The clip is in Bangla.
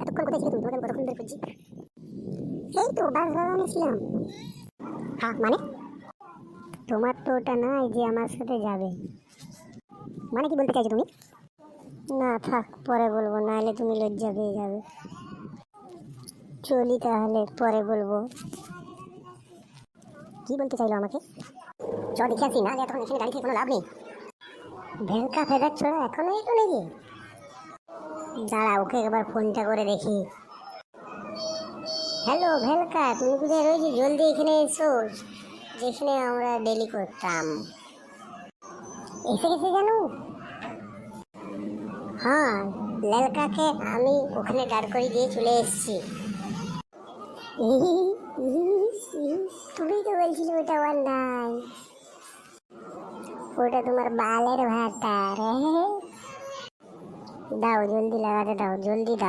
এতক্ষণ কোথায় ছিলে তুমি? তোমাকে আমি কতক্ষণ ধরে খুঁজছি। এই তো বাগবাগানে ছিলাম। হ্যাঁ মানে? তোমার তো ওটা নাই যে আমার সাথে যাবে। মানে কি বলতে চাইছো তুমি? না থাক, পরে বলবো, নাহলে তুমি লজ্জা পেয়ে যাবে। চলি তাহলে, পরে বলবো। কি বলতে চাইলো আমাকে? চ দেখে আসি, না তখন এখানে গাড়ি থেকে কোনো লাভ নেই। ভেলকা ফেদার ছোড়া এখনো এলো নাকি? দাঁড়া, ওকে একবার ফোনটা করে দেখি। হ্যালো ভেলকা, তুমি কোথায় রয়েছো? জলদি এখানে এসো, যেখানে আমরা ডেলি করতাম। এসে গেছে জানো? হ্যাঁ, লেলকাকে আমি ওখানে দাঁড় করে দিয়ে চলে এসেছি। তুমি তো বলছিলে ওটা আমার নাই। ওটা তোমার বালের ভাতার। দাও জলদি লাগাতে দাও, জলদি দাও।